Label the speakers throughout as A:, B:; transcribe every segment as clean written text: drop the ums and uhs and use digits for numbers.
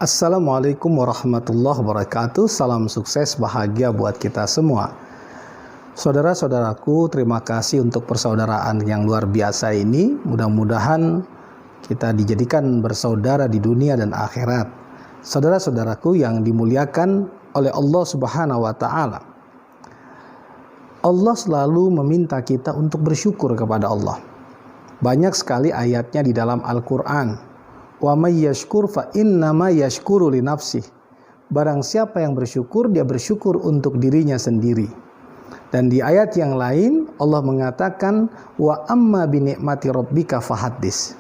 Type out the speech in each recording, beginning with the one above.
A: Assalamualaikum warahmatullahi wabarakatuh. Salam sukses bahagia buat kita semua. Saudara-saudaraku, terima kasih untuk persaudaraan yang luar biasa ini. Mudah-mudahan kita dijadikan bersaudara di dunia dan akhirat. Saudara-saudaraku yang dimuliakan oleh Allah Subhanahu wa taala. Allah selalu meminta kita untuk bersyukur kepada Allah. Banyak sekali ayatnya di dalam Al-Qur'an. Wa may yashkur fa innama yashkuru li nafsih. Barang siapa yang bersyukur, dia bersyukur untuk dirinya sendiri. Dan di ayat yang lain Allah mengatakan wa amma bi ni'mati rabbika fahaddits.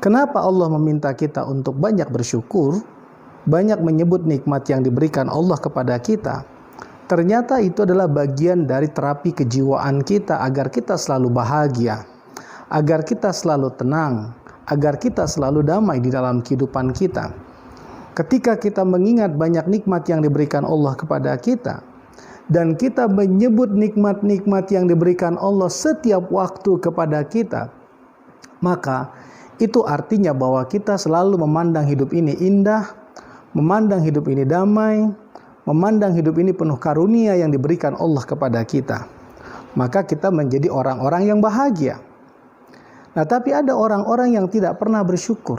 A: Kenapa Allah meminta kita untuk banyak bersyukur, banyak menyebut nikmat yang diberikan Allah kepada kita? Ternyata itu adalah bagian dari terapi kejiwaan kita agar kita selalu bahagia, agar kita selalu tenang, agar kita selalu damai di dalam kehidupan kita. Ketika kita mengingat banyak nikmat yang diberikan Allah kepada kita, dan kita menyebut nikmat-nikmat yang diberikan Allah setiap waktu kepada kita, maka itu artinya bahwa kita selalu memandang hidup ini indah, memandang hidup ini damai, memandang hidup ini penuh karunia yang diberikan Allah kepada kita. Maka kita menjadi orang-orang yang bahagia. Nah, tapi ada orang-orang yang tidak pernah bersyukur.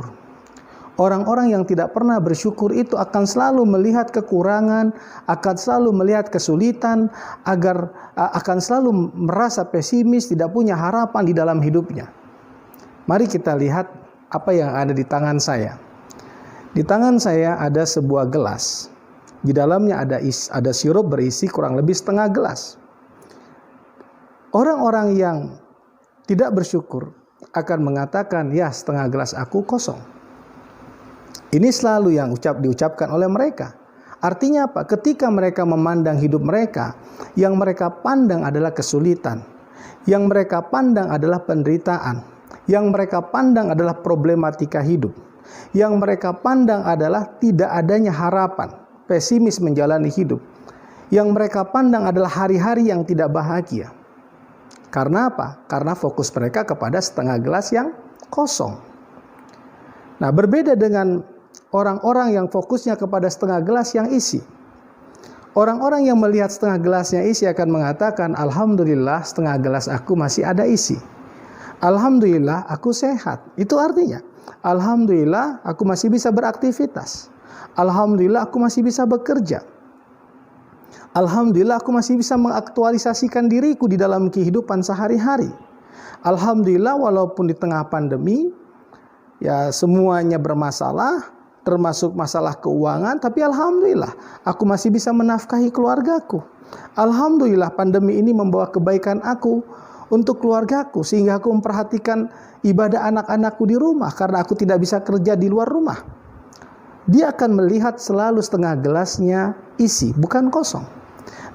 A: Orang-orang yang tidak pernah bersyukur itu akan selalu melihat kekurangan, akan selalu melihat kesulitan, akan selalu merasa pesimis, tidak punya harapan di dalam hidupnya. Mari kita lihat apa yang ada di tangan saya. Di tangan saya ada sebuah gelas. Di dalamnya ada sirup berisi kurang lebih setengah gelas. Orang-orang yang tidak bersyukur akan mengatakan, ya setengah gelas aku kosong. Ini selalu yang diucapkan oleh mereka. Artinya apa? Ketika mereka memandang hidup mereka, yang mereka pandang adalah kesulitan, yang mereka pandang adalah penderitaan, yang mereka pandang adalah problematika hidup, yang mereka pandang adalah tidak adanya harapan, pesimis menjalani hidup, yang mereka pandang adalah hari-hari yang tidak bahagia. Karena apa? Karena fokus mereka kepada setengah gelas yang kosong. Nah, berbeda dengan orang-orang yang fokusnya kepada setengah gelas yang isi. Orang-orang yang melihat setengah gelas yang isi akan mengatakan, alhamdulillah setengah gelas aku masih ada isi. Alhamdulillah aku sehat. Itu artinya, alhamdulillah aku masih bisa beraktivitas. Alhamdulillah aku masih bisa bekerja. Alhamdulillah aku masih bisa mengaktualisasikan diriku di dalam kehidupan sehari-hari. Alhamdulillah walaupun di tengah pandemi, ya semuanya bermasalah, termasuk masalah keuangan, tapi alhamdulillah aku masih bisa menafkahi keluargaku. Alhamdulillah pandemi ini membawa kebaikan aku untuk keluargaku, sehingga aku memperhatikan ibadah anak-anakku di rumah karena aku tidak bisa kerja di luar rumah. Dia akan melihat selalu setengah gelasnya isi, bukan kosong.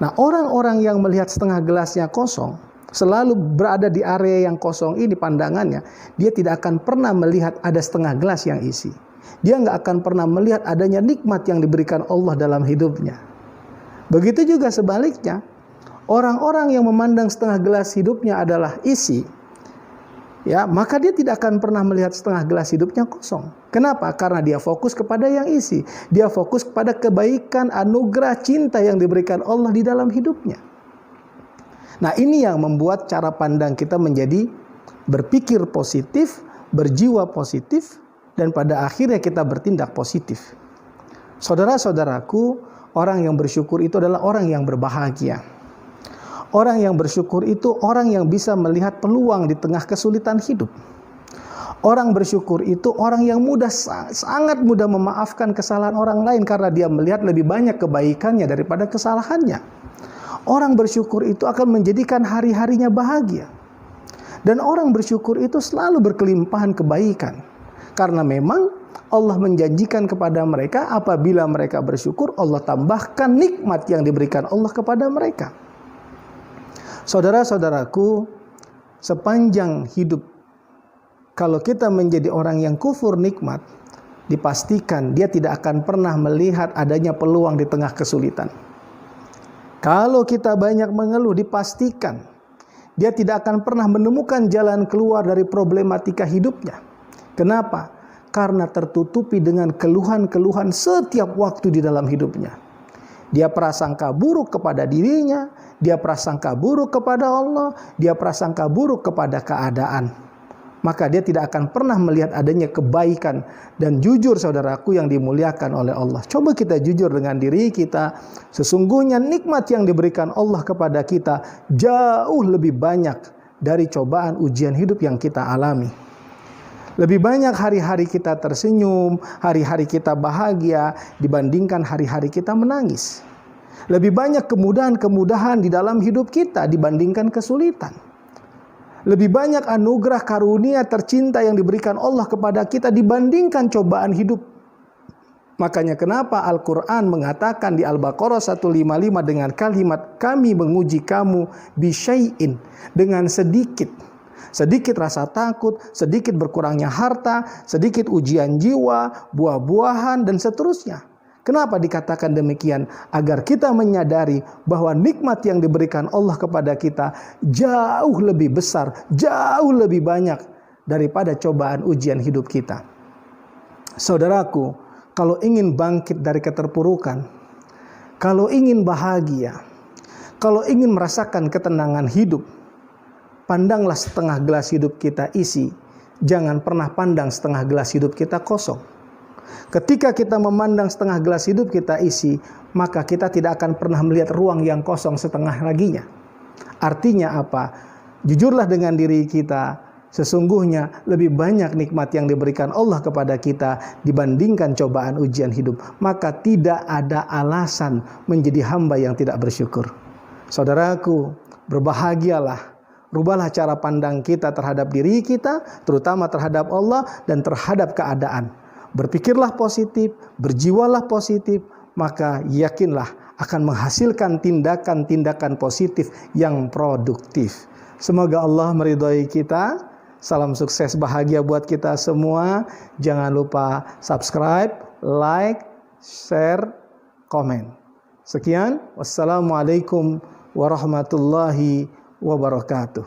A: Nah, orang-orang yang melihat setengah gelasnya kosong, selalu berada di area yang kosong ini pandangannya, dia tidak akan pernah melihat ada setengah gelas yang isi. Dia nggak akan pernah melihat adanya nikmat yang diberikan Allah dalam hidupnya. Begitu juga sebaliknya, orang-orang yang memandang setengah gelas hidupnya adalah isi, ya, maka dia tidak akan pernah melihat setengah gelas hidupnya kosong. Kenapa? Karena dia fokus kepada yang isi. Dia fokus kepada kebaikan, anugerah, cinta yang diberikan Allah di dalam hidupnya. Nah, ini yang membuat cara pandang kita menjadi berpikir positif, berjiwa positif, dan pada akhirnya kita bertindak positif. Saudara-saudaraku, orang yang bersyukur itu adalah orang yang berbahagia. Orang yang bersyukur itu orang yang bisa melihat peluang di tengah kesulitan hidup. Orang bersyukur itu orang yang sangat mudah memaafkan kesalahan orang lain karena dia melihat lebih banyak kebaikannya daripada kesalahannya. Orang bersyukur itu akan menjadikan hari-harinya bahagia. Dan orang bersyukur itu selalu berkelimpahan kebaikan. Karena memang Allah menjanjikan kepada mereka apabila mereka bersyukur, Allah tambahkan nikmat yang diberikan Allah kepada mereka. Saudara-saudaraku, sepanjang hidup, kalau kita menjadi orang yang kufur nikmat, dipastikan dia tidak akan pernah melihat adanya peluang di tengah kesulitan. Kalau kita banyak mengeluh, dipastikan dia tidak akan pernah menemukan jalan keluar dari problematika hidupnya. Kenapa? karena tertutupi dengan keluhan-keluhan setiap waktu di dalam hidupnya. Dia prasangka buruk kepada dirinya, dia prasangka buruk kepada Allah, dia prasangka buruk kepada keadaan. Maka dia tidak akan pernah melihat adanya kebaikan. Dan jujur saudaraku yang dimuliakan oleh Allah, coba kita jujur dengan diri kita. Sesungguhnya nikmat yang diberikan Allah kepada kita jauh lebih banyak dari cobaan ujian hidup yang kita alami. Lebih banyak hari-hari kita tersenyum, hari-hari kita bahagia dibandingkan hari-hari kita menangis. Lebih banyak kemudahan-kemudahan di dalam hidup kita dibandingkan kesulitan. Lebih banyak anugerah karunia tercinta yang diberikan Allah kepada kita dibandingkan cobaan hidup. Makanya kenapa Al-Quran mengatakan di Al-Baqarah 155 dengan kalimat kami menguji kamu bisyai'in, dengan sedikit. Sedikit rasa takut, sedikit berkurangnya harta, sedikit ujian jiwa, buah-buahan dan seterusnya. Kenapa dikatakan demikian? Agar kita menyadari bahwa nikmat yang diberikan Allah kepada kita jauh lebih besar, jauh lebih banyak daripada cobaan ujian hidup kita. Saudaraku, kalau ingin bangkit dari keterpurukan, kalau ingin bahagia, kalau ingin merasakan ketenangan hidup, pandanglah setengah gelas hidup kita isi, jangan pernah pandang setengah gelas hidup kita kosong. Ketika kita memandang setengah gelas hidup kita isi, maka kita tidak akan pernah melihat ruang yang kosong setengah laginya. Artinya apa? Jujurlah dengan diri kita, sesungguhnya lebih banyak nikmat yang diberikan Allah kepada kita dibandingkan cobaan ujian hidup. Maka tidak ada alasan menjadi hamba yang tidak bersyukur. Saudaraku, berbahagialah. Rubahlah cara pandang kita terhadap diri kita, terutama terhadap Allah dan terhadap keadaan. Berpikirlah positif, berjiwalah positif, maka yakinlah akan menghasilkan tindakan-tindakan positif yang produktif. Semoga Allah meridhai kita. Salam sukses bahagia buat kita semua. Jangan lupa subscribe, like, share, komen. Sekian, wassalamualaikum warahmatullahi wabarakatuh.